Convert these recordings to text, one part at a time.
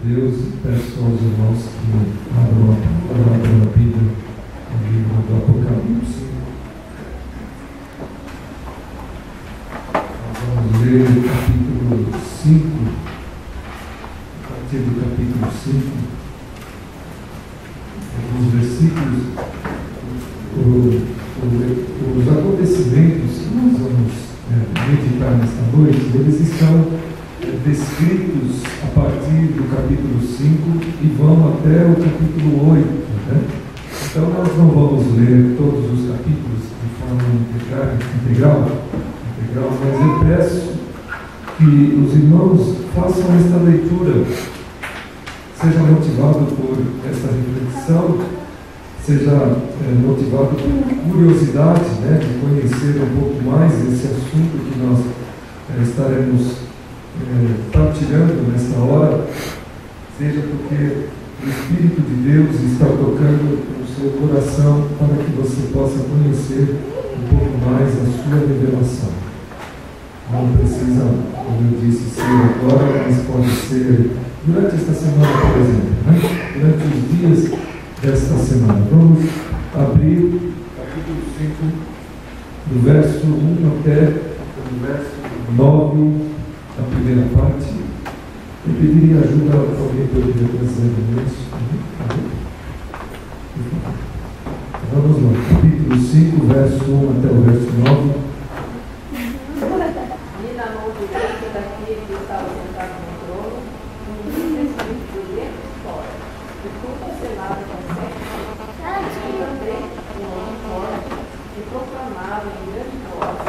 Deus e peço aos irmãos que abram a palavra da Bíblia no livro do Apocalipse. Nós vamos ler o capítulo 5, a partir do capítulo 5, alguns versículos, os acontecimentos que nós vamos meditar nesta noite, eles estão descritos a partir do capítulo 5 e vão até o capítulo 8. Né? Então nós não vamos ler todos os capítulos de forma integral, mas eu peço que os irmãos façam esta leitura, seja motivado por esta reflexão, seja motivado por curiosidade, né, de conhecer um pouco mais esse assunto que nós estaremos partilhando nesta hora, seja porque o Espírito de Deus está tocando o seu coração para que você possa conhecer um pouco mais a sua revelação. Não precisa, como eu disse, ser agora, mas pode ser durante esta semana, por exemplo, né? Durante os dias desta semana. Vamos abrir capítulo 5, do verso 1 até o verso 9, a primeira parte. Eu pediria ajuda a alguém poderia trazer isso. Vamos lá, capítulo 5, verso 1 até o verso 9. E na mão direita daquele que estava sentado no trono, um livro escrito de dentro e fora, e tudo selado com sete. E também um anjo forte que proclamava em grande voz: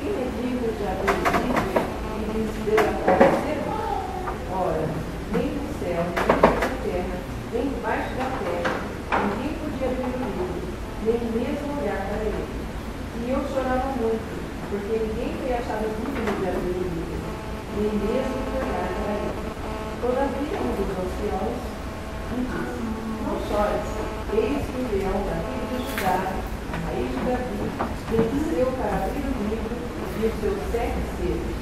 quem é digno de abrir o livro e lhes deu a conhecer? Ora, nem do céu, nem da terra, nem debaixo da terra, ninguém podia abrir o livro, nem mesmo olhar para ele. E eu chorava muito, porque ninguém foi achado digno de abrir o livro, nem mesmo de olhar para ele. Todavia, um dos anciãos me disse: não chores, eis que o leão da tribo de Judá, a raiz de Davi, venceu para abrir o livro e os seus 7 selos.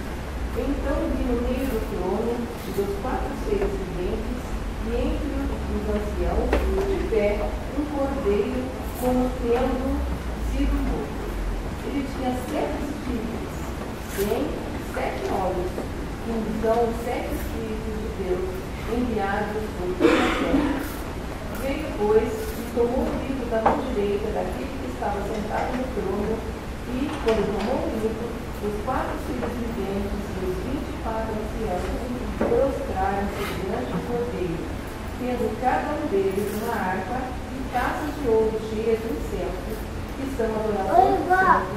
Então vi no meio do trono e dos 4 seres viventes, e entre os anciãos, de pé, um cordeiro como tendo sido morto. Ele tinha 7 chifres, tem 7 olhos, que são os 7 espíritos de Deus enviados por toda a terra. Veio, pois, e tomou o livro da mão direita daquele que estava sentado no trono, e, quando tomou o livro, os 4 seres viventes e os 24 anciãos prostraram-se diante do cordeiro, tendo cada um deles uma harpa e taças de ouro cheias de incenso, que são adorações do santo,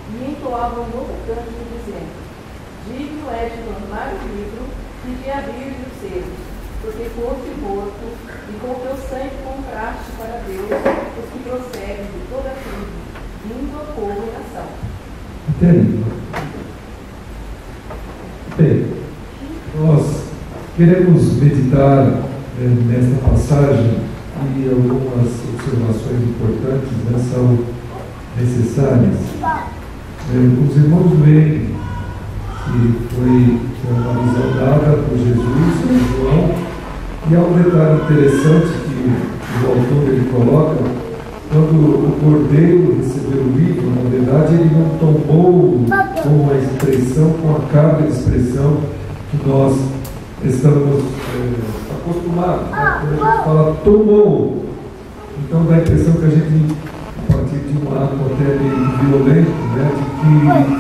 e entoavam um novo cântico, dizendo: digno é de tomar o livro e de abrir os selos, porque foste morto, e com teu sangue compraste para Deus os que procedem de toda a tribo, língua, povo e nação. Entende? Bem, nós queremos meditar nesta passagem e algumas observações importantes, né, são necessárias. Os irmãos veem que foi uma visão dada por Jesus e João, e há um detalhe interessante que o autor ele coloca: quando o cordeiro recebeu o livro, na verdade ele não tomou com a expressão, com a carga de expressão que nós estamos acostumados, né? Quando a gente fala tomou, então dá a impressão que a gente, a partir de um ato até meio violento, né, de que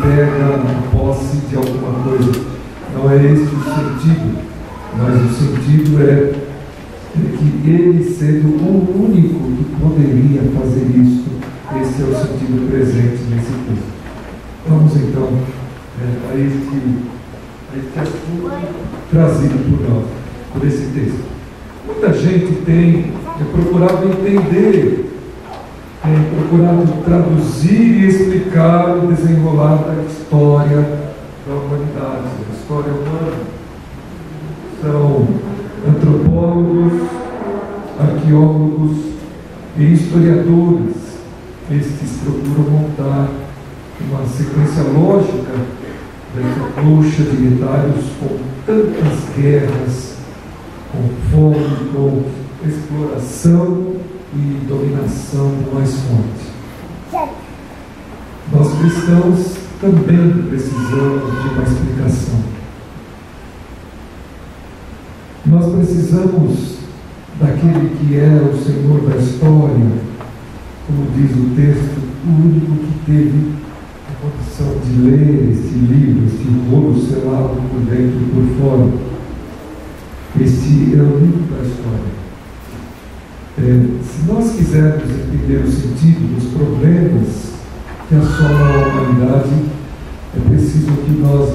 pega a posse de alguma coisa. Não é esse o sentido, mas o sentido é que ele, sendo o único que poderia fazer isso, esse é o sentido presente nesse texto. Vamos então a este assunto trazido por nós, por esse texto. Muita gente tem procurado entender, tem procurado traduzir e explicar o desenrolar da história da humanidade, da história humana. São antropólogos, arqueólogos e historiadores. Estes procuram montar uma sequência lógica dessa colcha de detalhes com tantas guerras, com fome, com exploração e dominação mais forte. Nós cristãos também precisamos de uma explicação. Nós precisamos daquele que é o Senhor da história, como diz o texto, o único que teve a condição de ler este livro, este rolo selado por dentro e por fora. Este é o livro da história. Se nós quisermos entender o sentido dos problemas que assolam a humanidade, é preciso que nós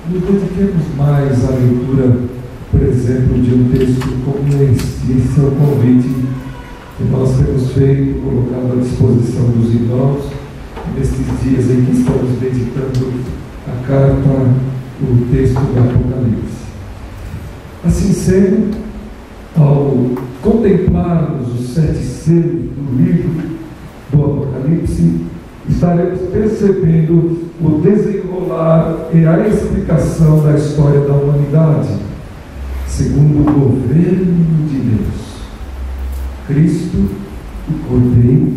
nos dediquemos mais à leitura, por exemplo, de um texto como este. Esse é o convite que nós temos feito, colocado à disposição dos irmãos, nestes dias em que estamos meditando a carta, o texto do Apocalipse. Assim sendo, ao contemplarmos os 7 selos do livro do Apocalipse, estaremos percebendo o desenrolar e a explicação da história da humanidade, segundo o governo de Deus. Cristo, o Cordeiro,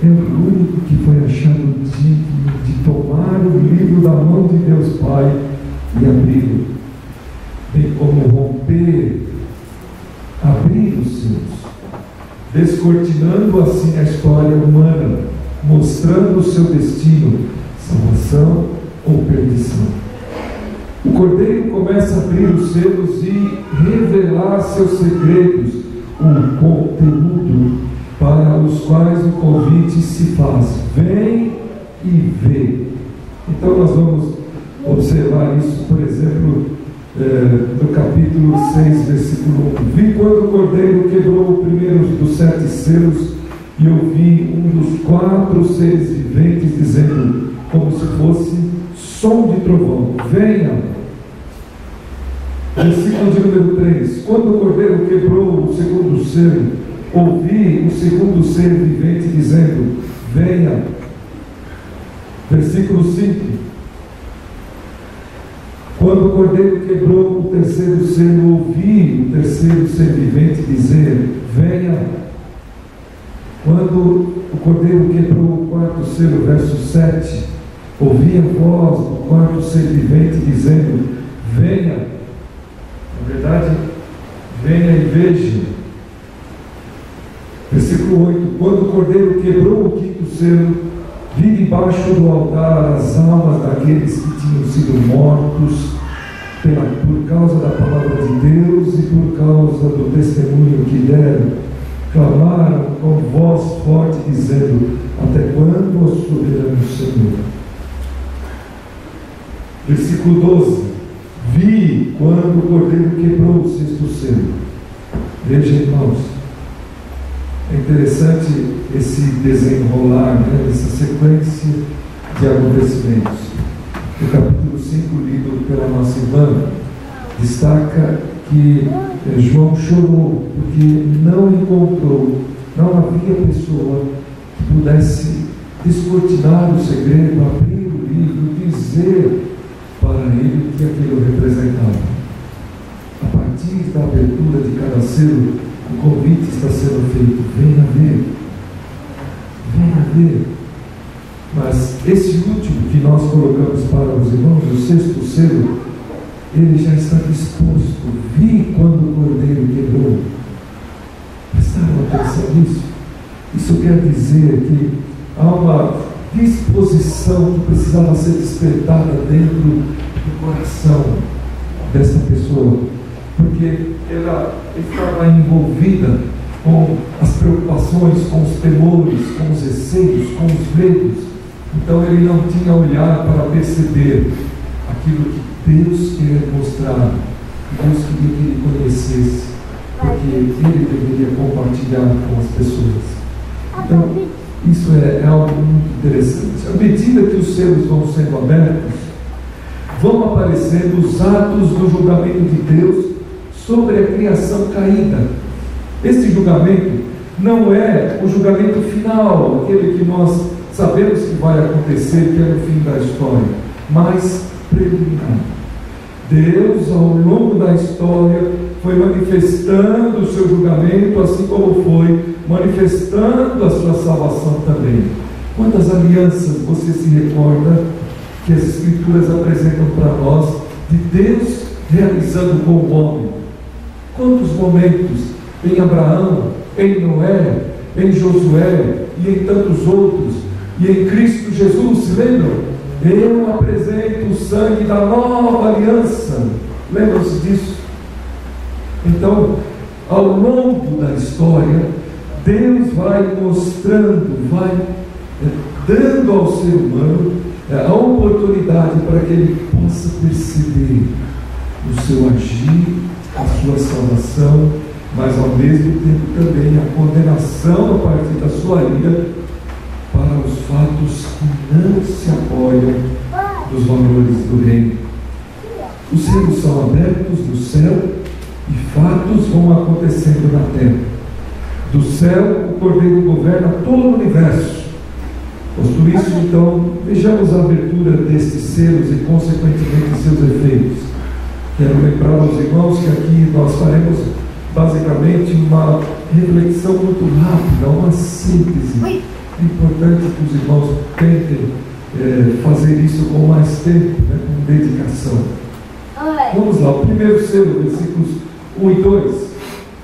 é o único que foi achado digno de tomar o livro da mão de Deus Pai e abri-lo, bem como romper, abrir os seus, descortinando assim a história humana, mostrando o seu destino, salvação ou perdição. O Cordeiro começa a abrir os selos e revelar seus segredos, o conteúdo para os quais o convite se faz: vem e vê. Então nós vamos observar isso, por exemplo, no capítulo 6, versículo 1. Vi quando o Cordeiro quebrou o primeiro dos 7 selos, e ouvi um dos 4 seres viventes dizendo, como se fosse som de trovão: venha. Versículo de número 3. Quando o Cordeiro quebrou o segundo selo, ouvi o segundo ser vivente dizendo: venha. Versículo 5. Quando o Cordeiro quebrou o terceiro selo, ouvi o terceiro ser vivente dizer: venha. Quando o Cordeiro quebrou o 4º selo, verso 7, ouvi a voz do 4º ser vivente dizendo: venha. Na verdade, venha e veja. Versículo 8. Quando o Cordeiro quebrou o 5º selo, vi debaixo do altar as almas daqueles que tinham sido mortos por causa da palavra de Deus e por causa do testemunho que deram. Clamaram com voz forte, dizendo: até quando, ó soberano Senhor? Versículo 12. Vi quando o Cordeiro quebrou o 6º selo. Veja, irmãos, é interessante esse desenrolar, essa sequência de acontecimentos. O capítulo 5, lido pela nossa irmã, destaca que João chorou porque não encontrou, não havia pessoa que pudesse descortinar o segredo, abrir o livro, dizer para ele o que aquilo representava. A partir da abertura de cada selo, o convite está sendo feito: venha ver, venha ver. Mas esse último que nós colocamos para os irmãos, o 6º selo, ele já está disposto. Vi quando o Cordeiro quebrou. Prestaram atenção nisso? Isso quer dizer que há uma disposição que precisava ser despertada dentro do coração dessa pessoa, porque ela estava envolvida com as preocupações, com os temores, com os receios, com os medos. Então ele não tinha olhar para perceber aquilo que Deus quer mostrar. Deus queria que ele conhecesse, porque ele deveria compartilhar com as pessoas. Então isso é algo muito interessante. À medida que os selos vão sendo abertos, vão aparecendo os atos do julgamento de Deus sobre a criação caída. Este julgamento não é o julgamento final, aquele que nós sabemos que vai acontecer, que é no fim da história, mas preliminar. Deus, ao longo da história, foi manifestando o seu julgamento, assim como foi manifestando a sua salvação também. Quantas alianças você se recorda que as Escrituras apresentam para nós de Deus realizando com o homem? Quantos momentos em Abraão, em Noé, em Josué e em tantos outros, e em Cristo Jesus, lembram? Eu apresento o sangue da nova aliança. Lembram-se disso? Então, ao longo da história, Deus vai mostrando, vai dando ao ser humano a oportunidade para que ele possa perceber o seu agir, a sua salvação, mas ao mesmo tempo também a condenação a partir da sua ira para os fatos que não se apoiam dos valores do reino. Os céus são abertos do céu e fatos vão acontecendo na terra. Do céu o Cordeiro governa todo o universo. Posto isso, então, vejamos a abertura destes selos e consequentemente seus efeitos. Quero lembrar aos irmãos que aqui nós faremos basicamente uma reflexão muito rápida, uma síntese. É importante que os irmãos tentem fazer isso com mais tempo, com dedicação. Vamos lá, o primeiro selo, versículos 1 e 2.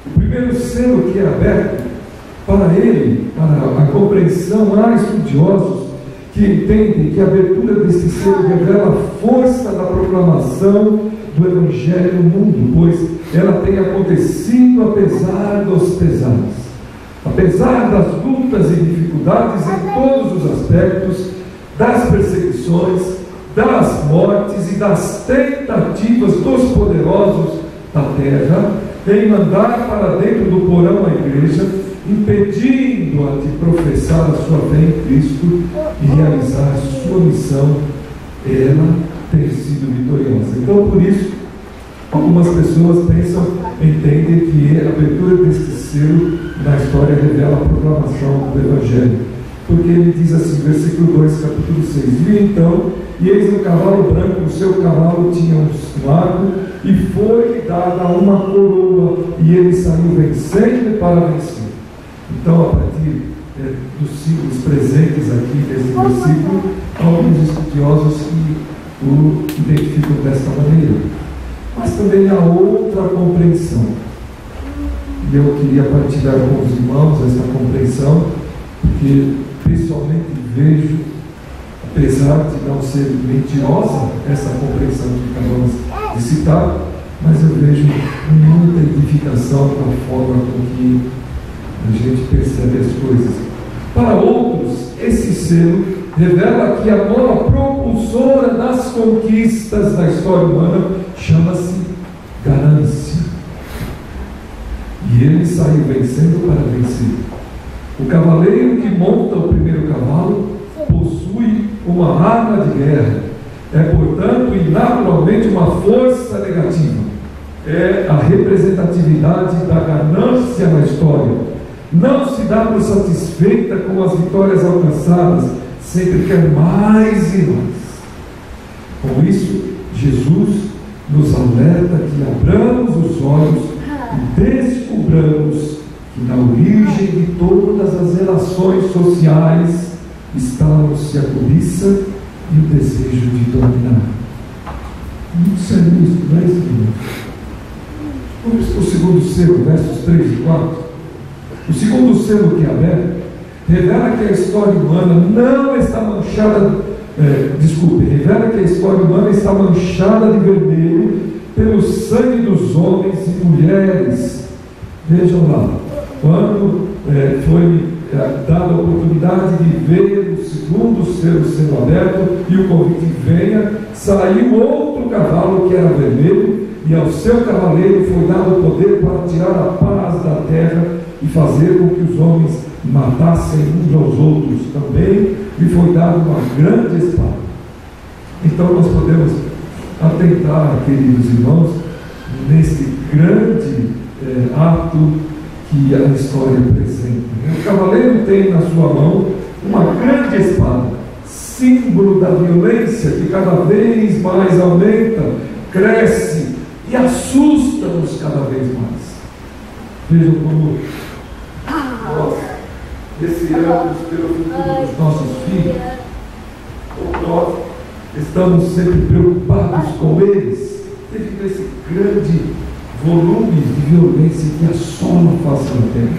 O primeiro selo que é aberto, para ele, para a compreensão, há estudiosos que entendem que a abertura deste selo revela a força da proclamação do Evangelho no mundo, pois ela tem acontecido apesar dos pesares, apesar das lutas e dificuldades em todos os aspectos, das perseguições, das mortes e das tentativas dos poderosos da terra em mandar para dentro do porão a igreja, impedindo-a de professar a sua fé em Cristo e realizar sua missão. Ela tem sido vitoriosa. Então, por isso, algumas pessoas entendem que a abertura deste selo na história revela a proclamação do Evangelho, porque ele diz assim, versículo 2, capítulo 6: Vi então, e eis um cavalo branco, o seu cavalo tinha um arco, e foi-lhe dada uma coroa, e ele saiu vencendo para vencer. Então, a partir dos símbolos presentes aqui nesse versículo, alguns estudiosos que o identificam desta maneira. Mas também há outra compreensão, e eu queria partilhar com os irmãos essa compreensão, porque pessoalmente vejo, apesar de não ser mentirosa essa compreensão que acabamos de citar, mas eu vejo muita edificação na forma com que a gente percebe as coisas. Para outros, esse selo revela que a mola propulsora das conquistas da história humana chama-se ganância. E ele saiu vencendo para vencer. O cavaleiro que monta o primeiro cavalo possui uma arma de guerra. É, portanto, e naturalmente uma força negativa. É a representatividade da ganância na história. Não se dá por satisfeita com as vitórias alcançadas, sempre quer mais e mais. Com isso, Jesus nos alerta que abramos os olhos e descobramos que na origem de todas as relações sociais está-se a cobiça e o desejo de dominar. Muito sério isso, não é isso, irmão? Vamos para o segundo selo, versos 3 e 4. O segundo selo que é aberto revela que a história humana não está manchada, revela que a história humana está manchada de vermelho pelo sangue dos homens e mulheres. Vejam lá, quando foi dada a oportunidade de ver o segundo selo sendo aberto e o convite venha, saiu outro cavalo que era vermelho, e ao seu cavaleiro foi dado o poder para tirar a paz da terra e fazer com que os homens matassem uns aos outros também, e foi dada uma grande espada. Então nós podemos atentar, queridos irmãos, nesse grande ato que a história apresenta. O cavaleiro tem na sua mão uma grande espada, símbolo da violência que cada vez mais aumenta, cresce e assusta somos cada vez mais. Vejam como nós receamos pelo futuro dos nossos filhos, como nós estamos sempre preocupados com eles, devido a esse grande volume de violência que assola a face da terra.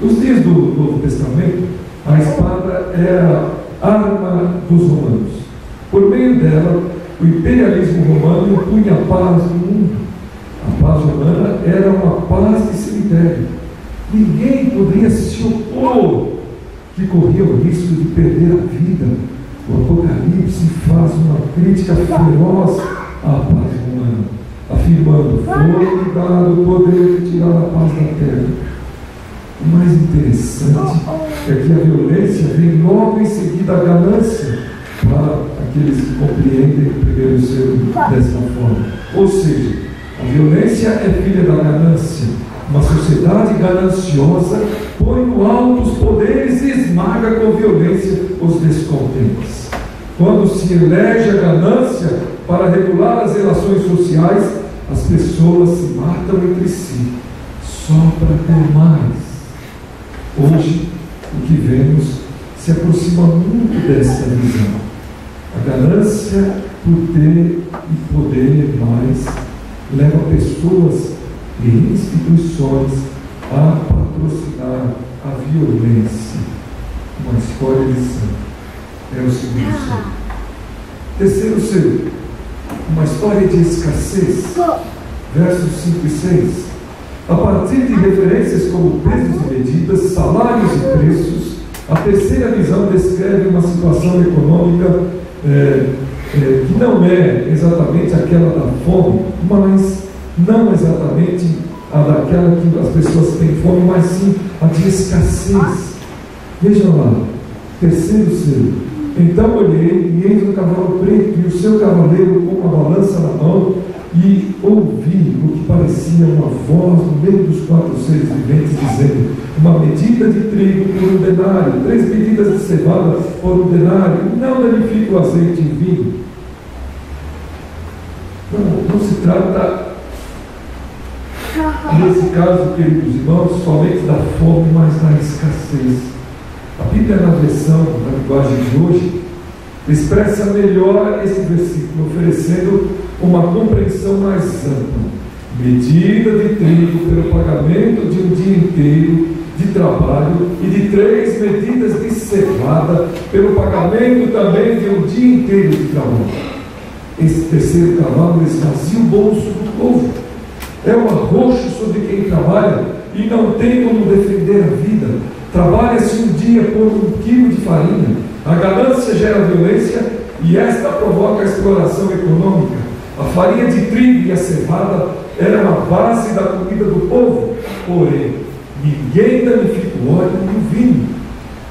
Nos dias do Novo Testamento, a espada era a arma dos romanos. Por meio dela, o imperialismo romano impunha a paz no mundo. A paz romana era uma paz de cemitério. Ninguém poderia se opor, que corria o risco de perder a vida. O Apocalipse faz uma crítica feroz à paz romana, afirmando: foi-lhe dado o poder de tirar a paz da terra. O mais interessante é que a violência vem logo em seguida a ganância, para aqueles que compreendem o primeiro selo dessa forma. Ou seja, a violência é filha da ganância. Uma sociedade gananciosa põe no alto os poderes e esmaga com violência os descontentes. Quando se elege a ganância para regular as relações sociais, as pessoas se matam entre si, só para ter mais. Hoje, o que vemos se aproxima muito dessa visão. A ganância por ter e poder mais leva pessoas e instituições a patrocinar a violência. Uma escolha de sangue. É o segundo selo. Terceiro selo, uma história de escassez. Versos 5 e 6. A partir de referências como pesos e medidas, salários e preços, a terceira visão descreve uma situação econômica que não é exatamente aquela da fome, mas não exatamente a daquela que as pessoas têm fome, mas sim a de escassez. Vejam lá, terceiro selo. Então olhei e eis um cavalo preto e o seu cavaleiro com uma balança na mão, e ouvi o que parecia uma voz no meio dos 4 seres viventes dizendo: uma medida de trigo por 1 denário, 3 medidas de cevada por 1 denário, não danifique o azeite e o vinho. Não se trata, nesse caso, queridos irmãos, somente da fome, mas da escassez. A Bíblia, na versão da linguagem de hoje, expressa melhor esse versículo, oferecendo uma compreensão mais ampla. Medida de trigo pelo pagamento de um dia inteiro de trabalho e de 3 medidas de cevada pelo pagamento também de um dia inteiro de trabalho. Esse terceiro cavalo esvazia o bolso do povo. É um arroxo sobre quem trabalha e não tem como defender a vida. Trabalha-se um dia por 1 quilo de farinha. A ganância gera violência e esta provoca a exploração econômica. A farinha de trigo e a cevada eram a base da comida do povo, porém, ninguém danifica o óleo e o vinho,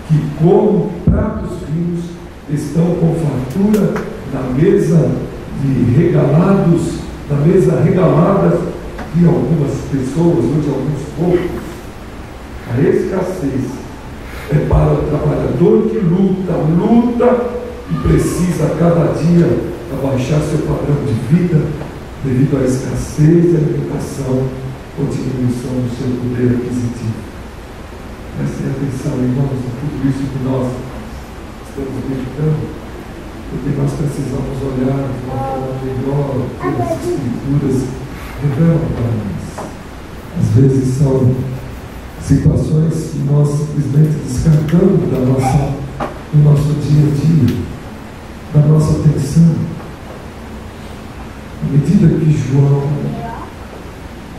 que como pratos finos estão com fartura na mesa de regalados, na mesa regalada de algumas pessoas ou de alguns poucos. A escassez é para o trabalhador que luta e precisa a cada dia abaixar seu padrão de vida devido à escassez e à limitação ou diminuição do seu poder aquisitivo. Prestem atenção, irmãos, a tudo isso que nós estamos meditando, porque nós precisamos olhar de uma forma melhor o que as Escrituras revelam para nós. Às vezes são situações que nós simplesmente descartamos do nosso dia a dia, da nossa atenção. À medida que João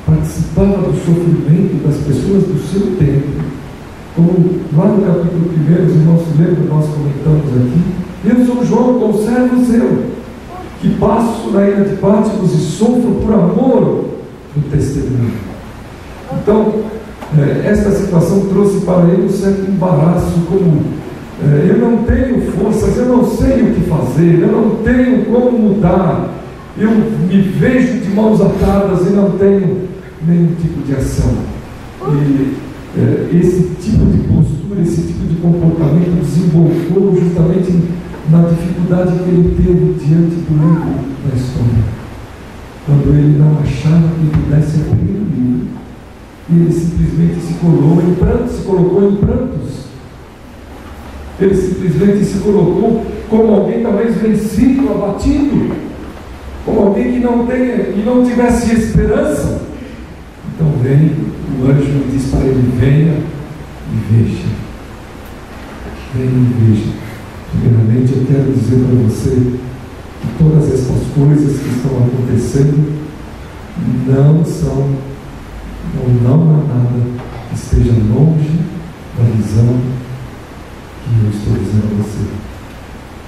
participava do sofrimento das pessoas do seu tempo, como lá no capítulo 1, os irmãos se lembram, nós comentamos aqui, eu sou João, conservo seu, que passo na ilha de Patmos e sofro por amor do testemunho. Então, esta situação trouxe para ele um certo embaraço, como eu não tenho forças, eu não sei o que fazer, eu não tenho como mudar, eu me vejo de mãos atadas e não tenho nenhum tipo de ação. E esse tipo de postura, esse tipo de comportamento desembocou justamente na dificuldade que ele teve diante do livro da história. Quando ele não achava que pudesse abrir o livro, e ele simplesmente se colocou em prantos. Ele simplesmente se colocou como alguém talvez vencido, abatido, como alguém que não tivesse esperança. Então vem o anjo e diz para ele: venha e veja. Venha e veja. Primeiramente eu quero dizer para você que todas essas coisas que estão acontecendo não são, ou não há nada que esteja longe da visão que eu estou dizendo a você.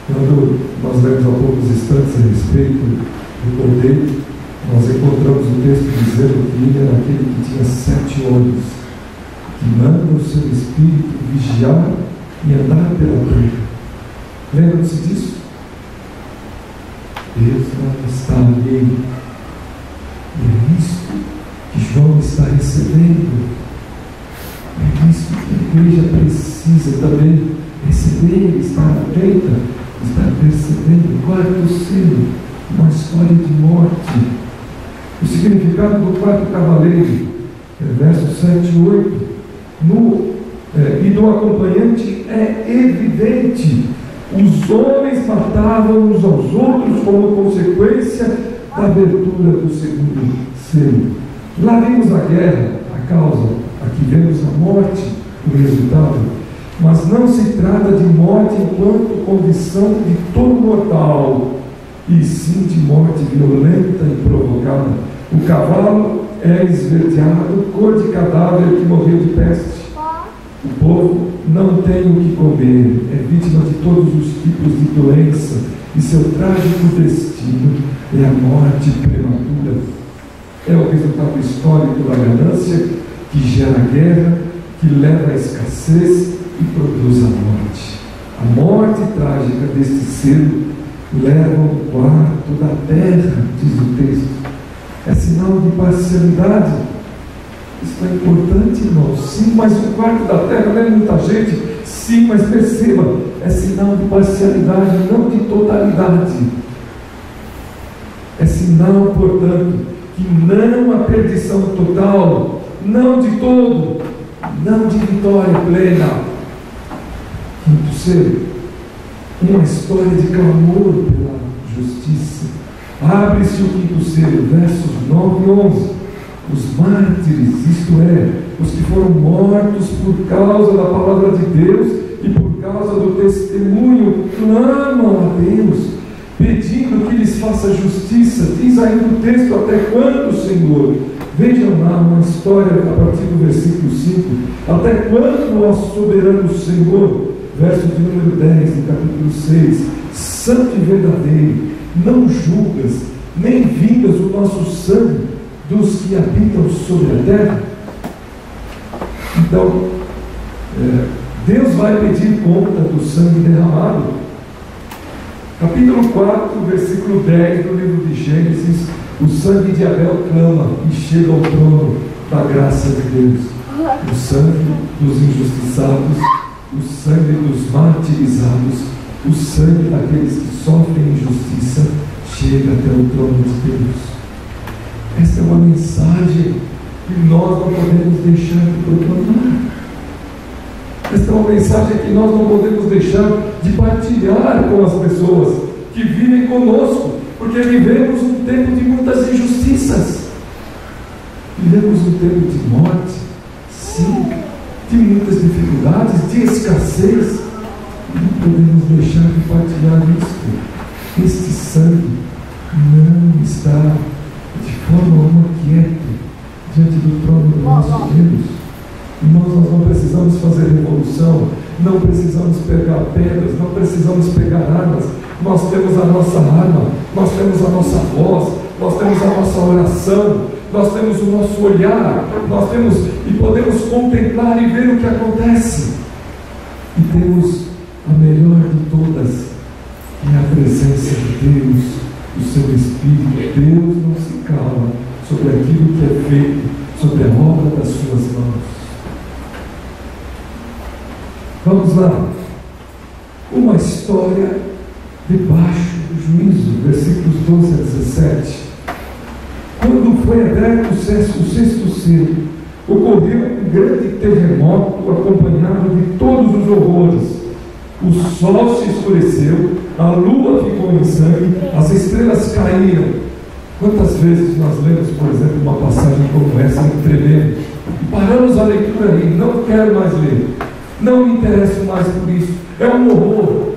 Quando nós lemos há poucos instantes a respeito do Cordeiro, nós encontramos o texto dizendo que ele era aquele que tinha 7 olhos, que manda o seu espírito vigiar e andar pela terra. Lembram-se disso? Deus não está alheio. E é isso que João está recebendo. É isso que a igreja precisa também receber, estar atenta, estar percebendo. Quarto selo, uma história de morte. O significado do quarto cavaleiro, versos 7 e 8, e do acompanhante é evidente. Os homens matavam uns aos outros como consequência da abertura do segundo selo. Lá vimos a guerra, a causa, aqui vemos a morte, o resultado. Mas não se trata de morte enquanto condição de todo mortal, e sim de morte violenta e provocada. O cavalo é esverdeado, cor de cadáver que morreu de peste. O povo não tem o que comer, é vítima de todos os tipos de doença, e seu trágico destino é a morte prematura. É o resultado histórico da ganância que gera guerra, que leva à escassez e produz a morte. A morte trágica deste selo leva ao quarto da terra, diz o texto. É sinal de parcialidade. Isso é importante, irmãos. Sim, mas o quarto da terra não é muita gente. Sim, mas perceba, é sinal de parcialidade, não de totalidade. É sinal, portanto, que não há perdição total, não de todo, não de vitória plena. Quinto selo, uma história de clamor pela justiça. Abre-se o quinto selo, versos 9 e 11. Os mártires, isto é, os que foram mortos por causa da palavra de Deus e por causa do testemunho, clamam a Deus, pedindo que lhes faça justiça. Diz aí no texto: até quando, Senhor? Vejam lá uma história a partir do versículo 5. Até quando, ó soberano Senhor? Verso de número 10 do capítulo 6. Santo e verdadeiro, não julgas, nem vingas o nosso sangue dos que habitam sobre a terra? Então, Deus vai pedir conta do sangue derramado. Capítulo 4, versículo 10 do livro de Gênesis: o sangue de Abel clama e chega ao trono da graça de Deus. O sangue dos injustiçados, o sangue dos martirizados, o sangue daqueles que sofrem injustiça chega até o trono de Deus. Esta é uma mensagem que nós não podemos deixar de proclamar. Esta é uma mensagem que nós não podemos deixar de partilhar com as pessoas que vivem conosco, porque vivemos um tempo de muitas injustiças, vivemos um tempo de morte, sim, de muitas dificuldades, de escassez. Não podemos deixar de partilhar isto. Este sangue não está de forma alguma quieto diante do trono do nosso Deus. Irmãos, nós não precisamos fazer revolução, não precisamos pegar pedras, não precisamos pegar armas. Nós temos a nossa arma, nós temos a nossa voz, nós temos a nossa oração, nós temos o nosso olhar, nós temos e podemos contemplar e ver o que acontece. E temos a melhor de todas, que é a presença de Deus, o seu Espírito. Deus não se cala sobre aquilo que é feito, sobre a obra das suas mãos. Vamos lá. Uma história debaixo do juízo, versículos 12 a 17. Quando foi aberto o sexto selo, ocorreu um grande terremoto acompanhado de todos os horrores. O sol se escureceu, a lua ficou em sangue, as estrelas caíram. Quantas vezes nós lemos, por exemplo, uma passagem como essa e trememos? Paramos a leitura aí, não quero mais ler, não me interesso mais por isso, é um horror.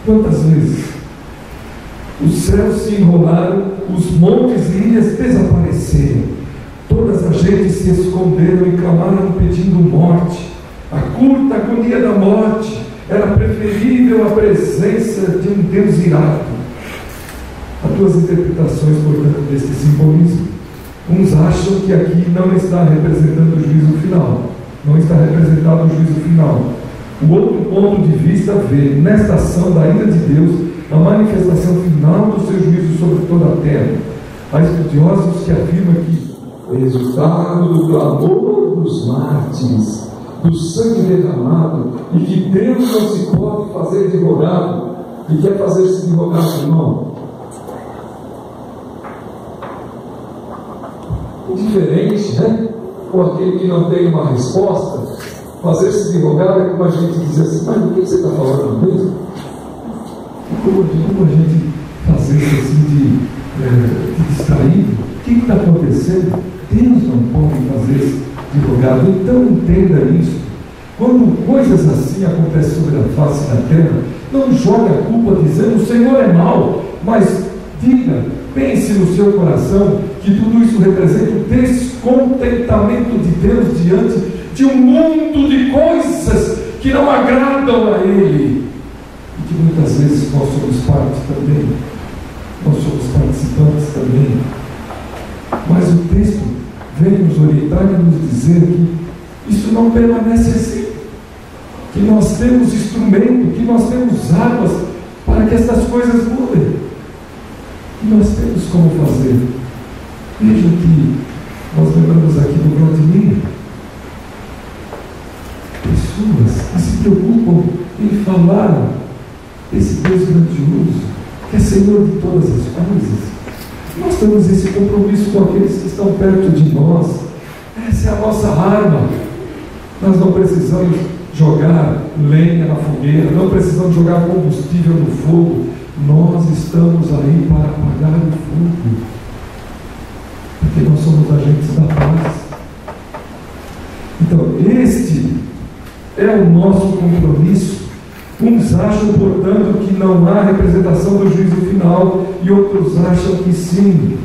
Quantas vezes os céus se enrolaram, os montes e ilhas desapareceram, todas as gentes se esconderam e clamaram pedindo morte. A curta agonia da morte era preferível à presença de um Deus irado. Há duas interpretações, portanto, deste simbolismo. Uns acham que aqui não está representando o juízo final, não está representado o juízo final. O outro ponto de vista vê nesta ação da ira de Deus a manifestação final do seu juízo sobre toda a terra. Há estudiosos que afirmam que o resultado do clamor dos mártires, do sangue derramado, e que Deus não se pode fazer advogado, e quer fazer-se advogado, irmão. Diferente, né? Ou aquele que não tem uma resposta, fazer-se advogado é como a gente dizer assim: mas do que você está falando mesmo? Como a gente fazer-se assim de distraído? O que está acontecendo? Deus não pode fazer-se advogado. Então entenda isso. Quando coisas assim acontecem sobre a face da terra, não jogue a culpa dizendo: o Senhor é mau, mas diga, pense no seu coração que tudo isso representa o descontentamento de Deus diante de um mundo de coisas que não agradam a Ele, e que muitas vezes nós somos parte também, nós somos participantes também. Mas o texto vem nos orientar e nos dizer que isso não permanece assim, que nós temos instrumento, que nós temos armas para que essas coisas mudem, e nós temos como fazer. Vejam que nós lembramos aqui do Vladimir, pessoas que se preocupam em falar desse Deus grandioso, que é Senhor de todas as coisas. Nós temos esse compromisso com aqueles que estão perto de nós. Essa é a nossa arma. Nós não precisamos jogar lenha na fogueira, não precisamos jogar combustível no fogo. Nós estamos aí para apagar o fogo, porque nós somos agentes da paz. Então, este é o nosso compromisso. Uns acham, portanto, que não há representação do juízo final, e outros acham que sim,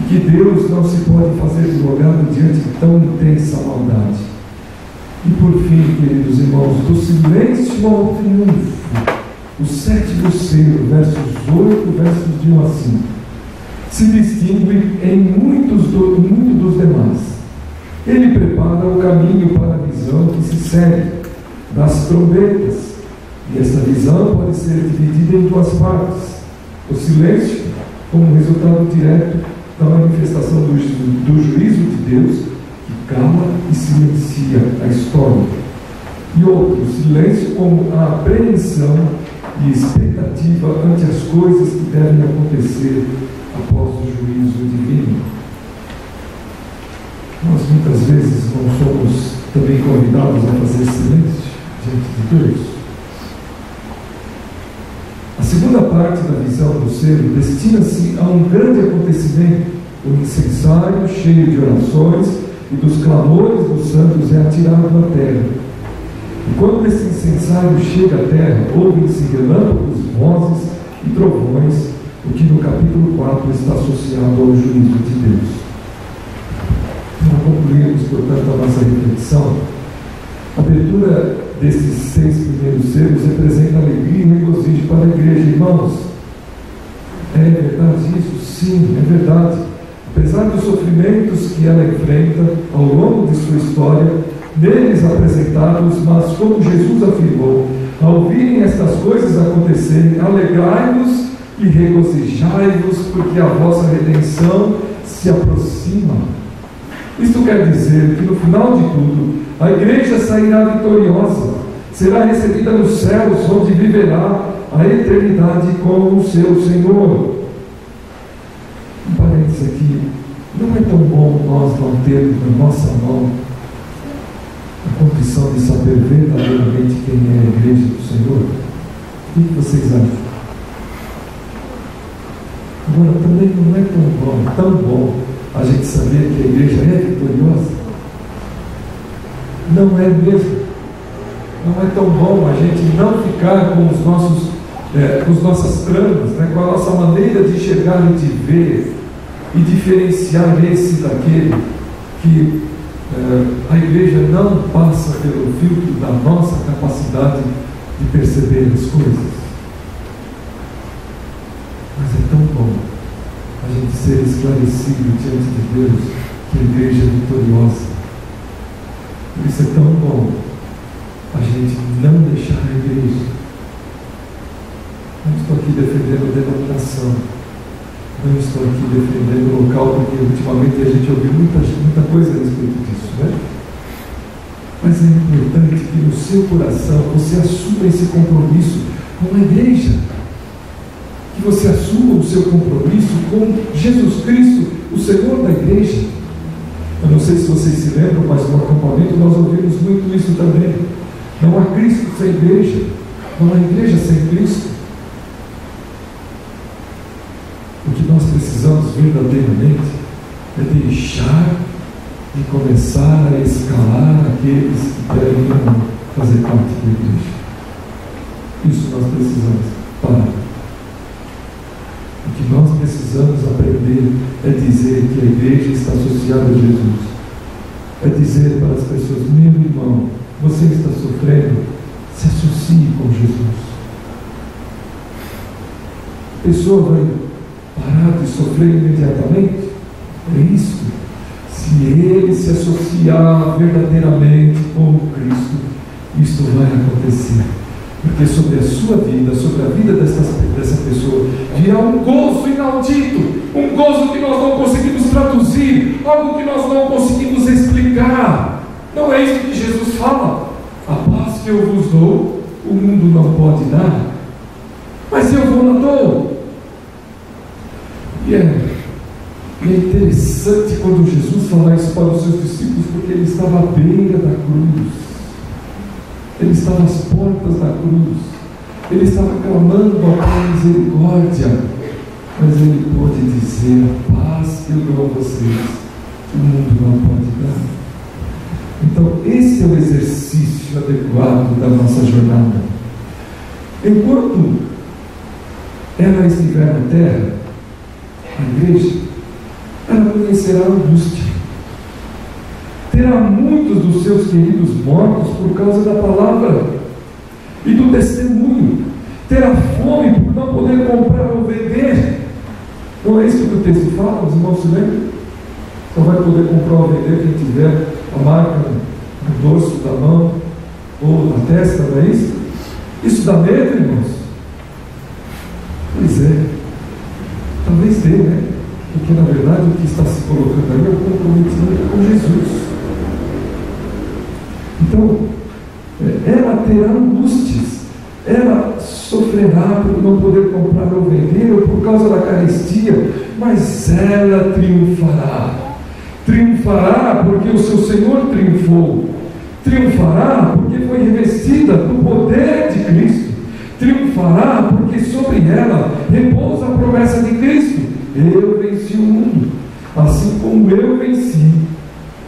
que Deus não se pode fazer advogado diante de tão intensa maldade. E por fim, queridos irmãos, do silêncio ao triunfo, o sétimo selo, versos 8, versos de 1 a 5, se distingue em muito dos demais. Ele prepara o caminho para a visão que se segue das trombetas. E essa visão pode ser dividida em duas partes: o silêncio, como resultado direto da manifestação do juízo de Deus, que cala e silencia a história, e outro, o silêncio, como a apreensão e expectativa ante as coisas que devem acontecer após o juízo divino. Nós muitas vezes não somos também convidados a fazer silêncio diante de Deus. A segunda parte da visão do selo destina-se a um grande acontecimento. O incensário, cheio de orações e dos clamores dos santos, é atirado à terra. E quando esse incensário chega à terra, ouvem-se relâmpagos, vozes e trovões, o que no capítulo 4 está associado ao juízo de Deus. Para concluirmos, portanto, a nossa reflexão, a abertura desses 6 primeiros selos representa alegria e regozijo para a igreja. Irmãos, é verdade isso? Sim, é verdade. Apesar dos sofrimentos que ela enfrenta ao longo de sua história, neles apresentados, mas como Jesus afirmou, ao virem estas coisas acontecerem, alegrai-vos e regozijai-vos, porque a vossa redenção se aproxima. Isto quer dizer que no final de tudo, a igreja sairá vitoriosa, será recebida nos céus, onde viverá a eternidade com o seu Senhor. Um parênteses pensa que não é tão bom nós não termos na nossa mão a condição de saber verdadeiramente quem é a igreja do Senhor? O que vocês acham? Agora, também não é tão bom a gente saber que a igreja é vitoriosa? Não é mesmo? Não é tão bom a gente não ficar com as nossas tramas, né? Com a nossa maneira de enxergar e de ver e diferenciar esse daquele, que a igreja não passa pelo filtro da nossa capacidade de perceber as coisas. Mas é tão bom a gente ser esclarecido diante de Deus que a igreja é vitoriosa. Por isso é tão bom a gente não deixar a igreja. Não estou aqui defendendo a denominação, não estou aqui defendendo o local, porque ultimamente a gente ouviu muita coisa a respeito disso, né? Mas é importante que no seu coração você assuma esse compromisso com a igreja, que você assuma o seu compromisso com Jesus Cristo, o Senhor da igreja. Eu não sei se vocês se lembram, mas no acampamento nós ouvimos muito isso também. Não há Cristo sem igreja, não há igreja sem Cristo. O que nós precisamos verdadeiramente é deixar de começar a escalar aqueles que querem fazer parte da igreja. Isso nós precisamos parar. O que nós precisamos aprender é dizer que a igreja está associada a Jesus. É dizer para as pessoas: meu irmão, você está sofrendo, se associe com Jesus. A pessoa vai parar de sofrer imediatamente? É isso. Se ele se associar verdadeiramente com Cristo, isto vai acontecer. Porque sobre a sua vida, sobre a vida dessa pessoa, virá um gozo inaudito, um gozo que nós não conseguimos traduzir, algo que nós não conseguimos explicar. Não é isso que Jesus fala. A paz que eu vos dou, o mundo não pode dar, mas eu vou lá dou. E é interessante quando Jesus fala isso para os seus discípulos, porque ele estava à beira da cruz, ele estava às portas da cruz, ele estava clamando a misericórdia, mas ele pôde dizer: a paz que eu dou a vocês, o mundo não pode dar. Então esse é o exercício adequado da nossa jornada. Enquanto ela estiver na terra, a igreja, ela conhecerá a angústia, terá muitos dos seus queridos mortos por causa da palavra e do testemunho, terá fome por não poder comprar ou vender. Não é isso que o texto fala, os irmãos se lembram? Só vai poder comprar ou vender quem tiver a marca no dorso da mão ou na testa, não é isso? Isso dá medo, irmãos? Pois é, talvez dê, né? Porque na verdade o que está se colocando aí é o comprometimento com Jesus. Então, ela terá angústias, ela sofrerá por não poder comprar ou vender, ou por causa da carestia, mas ela triunfará. Triunfará porque o seu Senhor triunfou. Triunfará porque foi revestida do poder de Cristo. Triunfará porque sobre ela repousa a promessa de Cristo: eu venci o mundo, assim como eu venci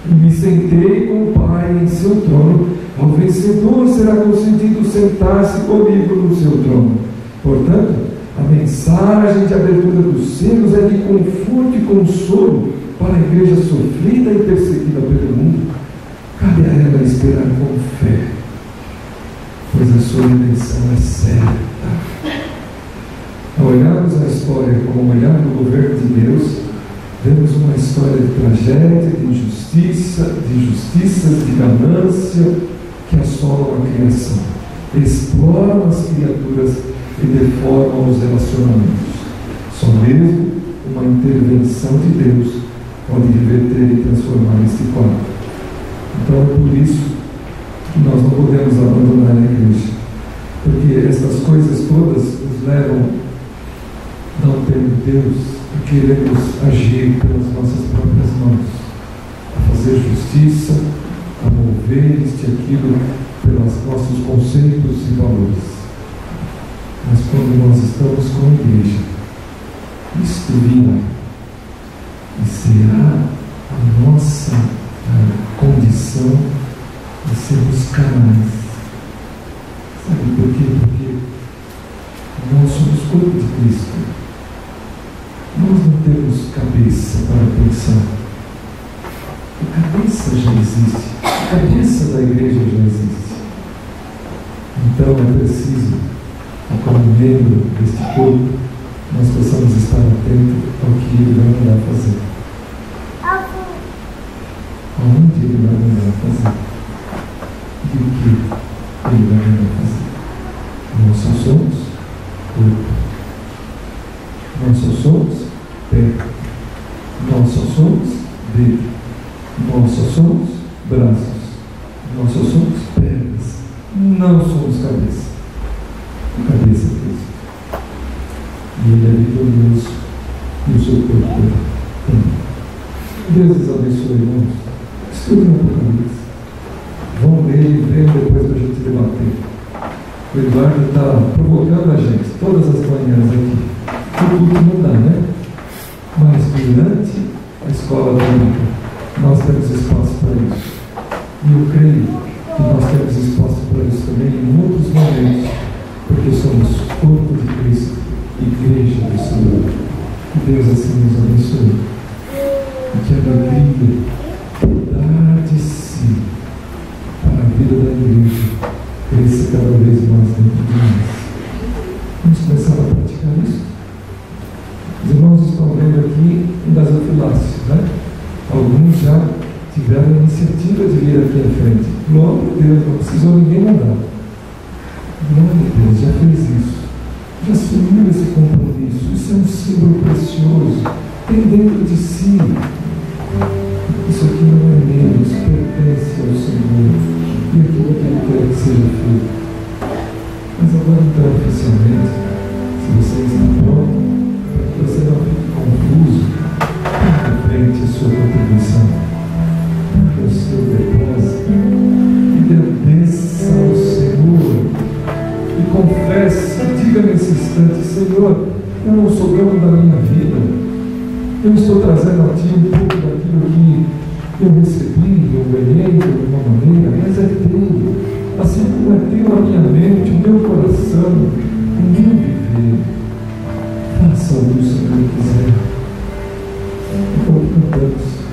e me sentei com o Pai em seu trono. Ao vencedor será concedido sentar-se comigo no seu trono. Portanto, a mensagem de abertura dos selos é de conforto e consolo para a igreja sofrida e perseguida pelo mundo. Cabe a ela esperar com fé, pois a sua redenção é certa. Ao olharmos a história como olhar no governo de Deus, vemos uma história de tragédia, de injustiça, de injustiças, de ganância que assolam a criação, exploram as criaturas e deformam os relacionamentos. Só mesmo uma intervenção de Deus pode reverter e transformar este quadro. Então é por isso que nós não podemos abandonar a igreja, porque essas coisas todas nos levam, não tendo Deus, queremos agir pelas nossas próprias mãos, a fazer justiça, a mover isto e aquilo pelos nossos conceitos e valores. Mas quando nós estamos com a igreja, isto virá e será a nossa condição de sermos canais. Sabe por quê? Porque nós somos corpo de Cristo. Nós não temos cabeça para pensar. A cabeça já existe. A cabeça da igreja já existe. Então é preciso, como membro deste corpo, nós possamos estar atentos ao que Ele vai mandar fazer. Aonde Ele vai mandar fazer? E o que Ele vai mandar fazer? Nós só somos corpo. Nós só somos pé. Nós só somos dedo. Nós só somos braços. Nós só somos pernas. Não somos cabeça. A cabeça é Cristo. E Ele é vitorioso. E o seu corpo também. Deus os abençoe, irmãos. Estudem o Apocalipse. Vão ler e venham depois para a gente debater. O Eduardo está provocando a gente todas as manhãs aqui. Tudo não dá, né? Mas durante a escola bíblica, nós temos espaço para isso. E eu creio que nós temos espaço para isso também em outros momentos, porque somos corpo de Cristo, igreja do Senhor. Que Deus assim nos abençoe. E que a alegria dar de si para a vida da igreja cresça cada vez mais dentro de nós. Vamos começar a praticar isso? Os irmãos estão vendo aqui um gasofilácio, né? Alguns já tiveram a iniciativa de vir aqui à frente. Glória a Deus, não precisou ninguém mandar. Glória a Deus, já fez isso. Já assumiu esse compromisso. Isso é um símbolo precioso. Tem dentro de si. Isso aqui não é meu, isso pertence ao Senhor. E aquilo que Ele quer que seja feito. Mas agora, então, oficialmente, se você está pronto, para que você não fique confuso, tenha à frente a sua contribuição, o seu depósito, e agradeça ao Senhor, e confesse, diga nesse instante: Senhor, eu não sou dono da minha vida, eu estou trazendo a Ti um pouco daquilo que eu recebi, eu ganhei de alguma maneira, mas é Teu, assim como é Teu a minha mente, o meu coração, o meu viver. Faça o que o Senhor quiser. Enquanto cantamos.